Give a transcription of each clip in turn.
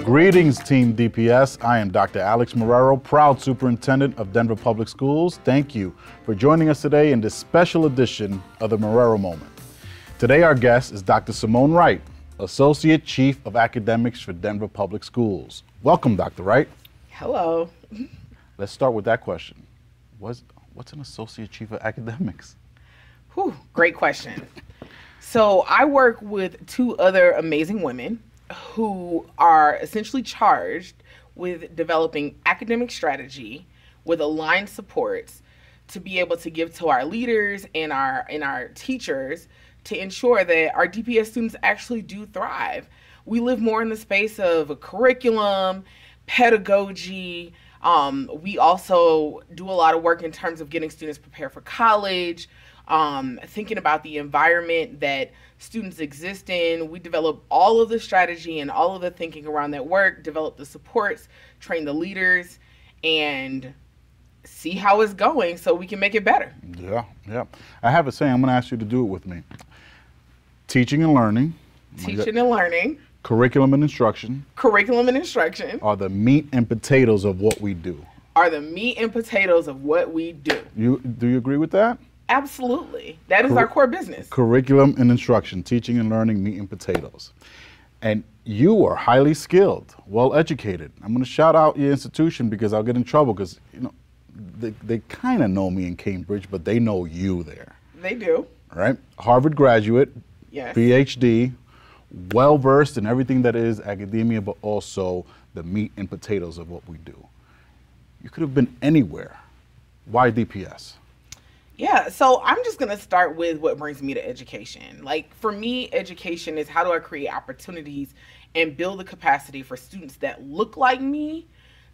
Greetings, Team DPS. I am Dr. Alex Marrero, proud Superintendent of Denver Public Schools. Thank you for joining us today in this special edition of the Marrero Moment. Today, our guest is Dr. Simone Wright, Associate Chief of Academics for Denver Public Schools. Welcome, Dr. Wright. Hello. Let's start with that question. What's an Associate Chief of Academics? Whew, great question. So I work with two other amazing women who are essentially charged with developing academic strategy with aligned supports to be able to give to our leaders and our teachers to ensure that our DPS students actually do thrive. We live more in the space of curriculum, pedagogy. We also do a lot of work in terms of getting students prepared for college, thinking about the environment that students exist in. We develop all of the strategy and all of the thinking around that work, develop the supports, train the leaders, and see how it's going so we can make it better. Yeah. I have a saying. I'm going to ask you to do it with me. Teaching and learning. Teaching and learning. Curriculum and instruction. Curriculum and instruction. Are the meat and potatoes of what we do. Are the meat and potatoes of what we do. Do you agree with that? Absolutely. That is our core business. Curriculum and instruction, teaching and learning, meat and potatoes. And you are highly skilled, well educated. I'm going to shout out your institution because I'll get in trouble because, you know, they kind of know me in Cambridge, but they know you there. They do. All right. Harvard graduate, yes. PhD, well versed in everything that is academia, but also the meat and potatoes of what we do. You could have been anywhere. Why DPS? Yeah, so I'm just going to start with what brings me to education. Like, for me, education is how do I create opportunities and build the capacity for students that look like me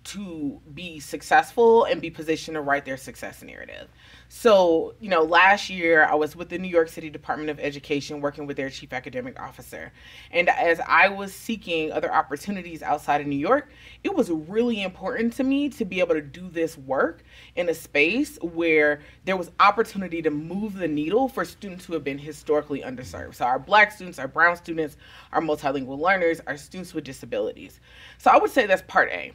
to be successful and be positioned to write their success narrative. So, you know, last year I was with the New York City Department of Education working with their chief academic officer. And as I was seeking other opportunities outside of New York, it was really important to me to be able to do this work in a space where there was opportunity to move the needle for students who have been historically underserved. So our Black students, our brown students, our multilingual learners, our students with disabilities. So I would say that's part A.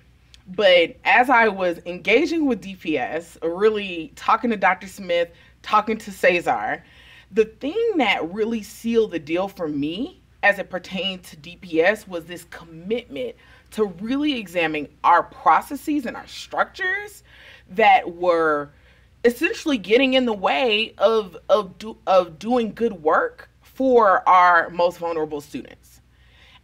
But as I was engaging with DPS, really talking to Dr. Smith, talking to Cesar, the thing that really sealed the deal for me as it pertained to DPS was this commitment to really examine our processes and our structures that were essentially getting in the way of doing good work for our most vulnerable students.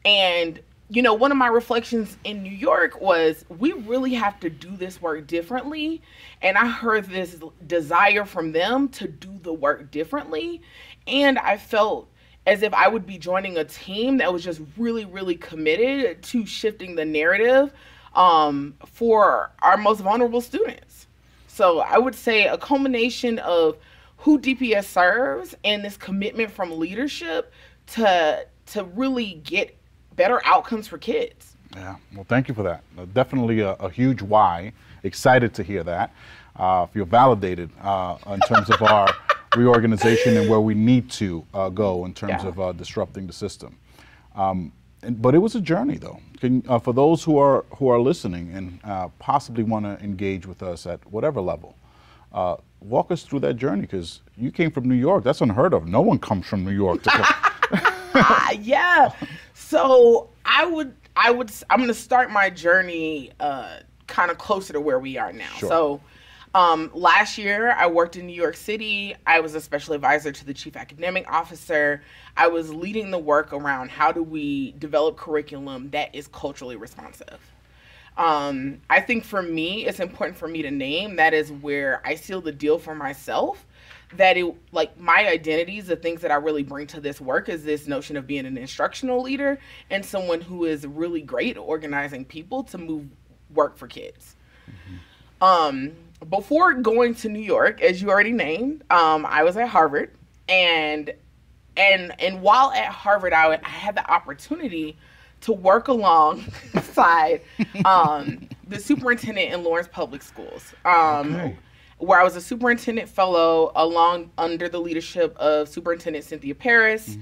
And you know, one of my reflections in New York was we really have to do this work differently. And I heard this desire from them to do the work differently. And I felt as if I would be joining a team that was just really, really committed to shifting the narrative for our most vulnerable students. So I would say a culmination of who DPS serves and this commitment from leadership to really get better outcomes for kids. Yeah, well, thank you for that. Definitely a huge why. Excited to hear that. Feel validated in terms of our reorganization and where we need to go in terms of disrupting the system. But it was a journey, though. For those who are listening and possibly want to engage with us at whatever level, walk us through that journey because you came from New York. That's unheard of. No one comes from New York to come. Yeah. So I'm going to start my journey kind of closer to where we are now. Sure. So last year I worked in New York City. I was a special advisor to the chief academic officer. I was leading the work around how do we develop curriculum that is culturally responsive. I think for me, it's important for me to name that is where I seal the deal for myself. That it, like my identities, the things that I really bring to this work is this notion of being an instructional leader and someone who is really great at organizing people to move work for kids. Mm-hmm. Before going to New York, as you already named, I was at Harvard, and while at Harvard, I had the opportunity to work alongside the superintendent in Lawrence Public Schools. Okay. where I was a superintendent fellow along under the leadership of Superintendent Cynthia Paris.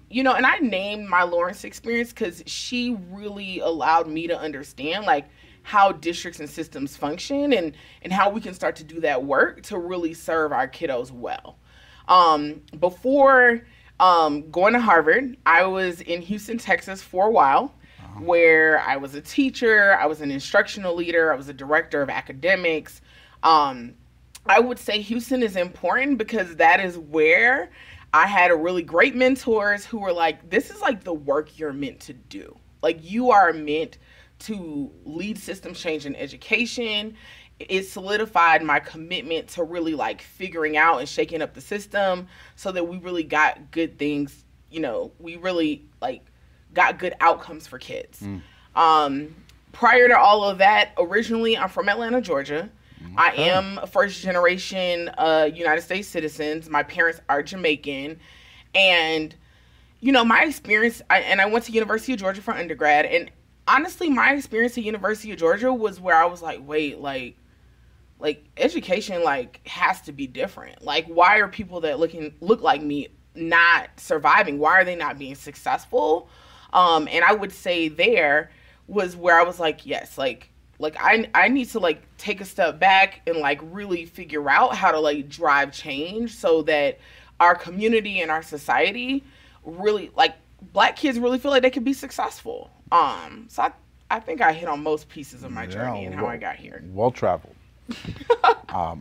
You know, and I named my Lawrence experience because she really allowed me to understand like how districts and systems function and how we can start to do that work to really serve our kiddos well. Before going to Harvard, I was in Houston, Texas for a while, where I was a teacher, I was an instructional leader, I was a director of academics. I would say Houston is important because that is where I had a really great mentors who were like, this is like the work you're meant to do. Like you are meant to lead systems change in education. It solidified my commitment to really like figuring out and shaking up the system so that we really got good things, you know, we really like got good outcomes for kids. Prior to all of that, originally I'm from Atlanta, Georgia. I am a first generation United States citizens. My parents are Jamaican. And, you know, my experience, I went to University of Georgia for undergrad. And honestly, my experience at University of Georgia was where I was like, wait, like education like has to be different. Like, why are people that look like me not surviving? Why are they not being successful? And I would say there was where I was like, yes, like I need to like take a step back and like really figure out how to like drive change so that our community and our society really like Black kids really feel like they can be successful. So I think I hit on most pieces of my journey and how I got here. Well traveled.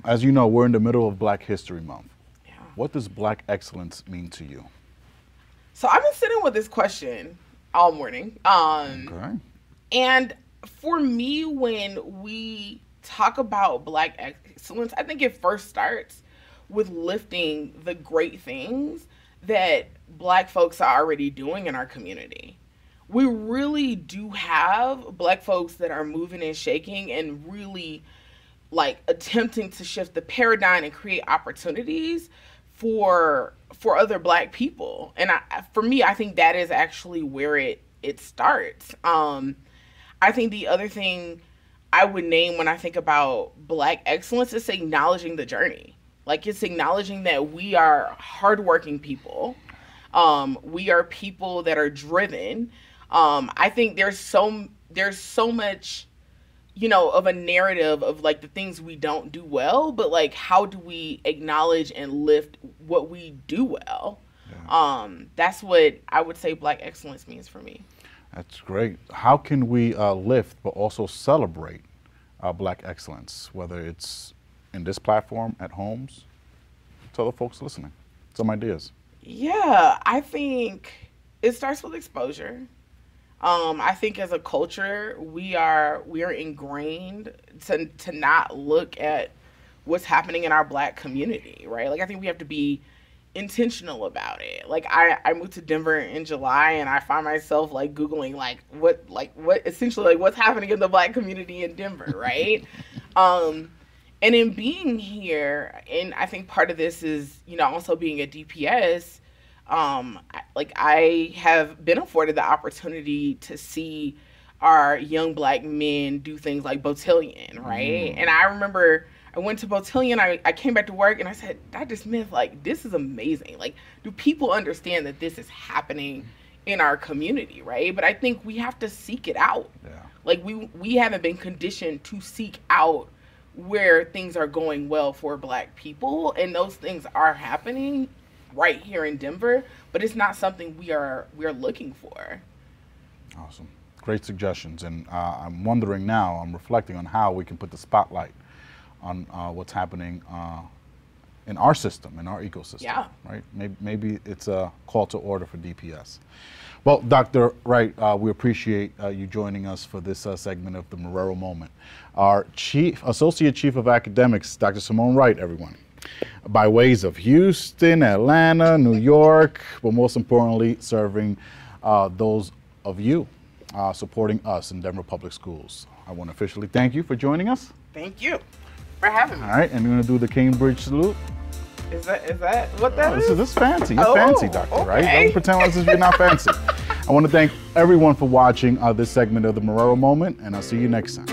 As you know, we're in the middle of Black History Month. Yeah. What does Black excellence mean to you? So I've been sitting with this question all morning. Okay. And for me, when we talk about Black excellence, I think it first starts with lifting the great things that Black folks are already doing in our community. We really do have Black folks that are moving and shaking and really like attempting to shift the paradigm and create opportunities for other Black people. And for me, I think that is actually where it starts. I think the other thing I would name when I think about Black excellence is acknowledging the journey. Like it's acknowledging that we are hardworking people. We are people that are driven. I think there's so much, you know, of a narrative of like the things we don't do well, but like how do we acknowledge and lift what we do well? Yeah. That's what I would say Black excellence means for me. That's great. How can we lift but also celebrate Black excellence, whether it's in this platform, at homes? Tell the folks listening some ideas. Yeah, I think it starts with exposure. I think as a culture, we are ingrained to not look at what's happening in our Black community, right? Like I think we have to be intentional about it. Like I moved to Denver in July and I find myself like Googling what essentially like what's happening in the Black community in Denver, right? And in being here, and I think part of this is, you know, also being at DPS, I have been afforded the opportunity to see our young Black men do things like Botillion, right? And I remember I went to Botillion, I came back to work and I said, Dr. Smith, like, this is amazing. Like, do people understand that this is happening in our community, right? But I think we have to seek it out. Yeah. Like, we haven't been conditioned to seek out where things are going well for Black people, and those things are happening right here in Denver, but it's not something we are looking for. Awesome. Great suggestions. And I'm wondering now, I'm reflecting on how we can put the spotlight on what's happening in our system, in our ecosystem. Yeah. Right? Maybe it's a call to order for DPS. Well, Dr. Wright, we appreciate you joining us for this segment of the Marrero Moment. Our Associate Chief of Academics, Dr. Simone Wright, everyone, by ways of Houston, Atlanta, New York, but most importantly, serving those of you supporting us in Denver Public Schools. I want to officially thank you for joining us. Thank you for having me. All right, and we're going to do the Cambridge salute. Is that what that is? This is fancy. You're fancy, Doctor, okay. Right? Don't pretend like you're not fancy. I want to thank everyone for watching this segment of the Marrero Moment, and I'll see you next time.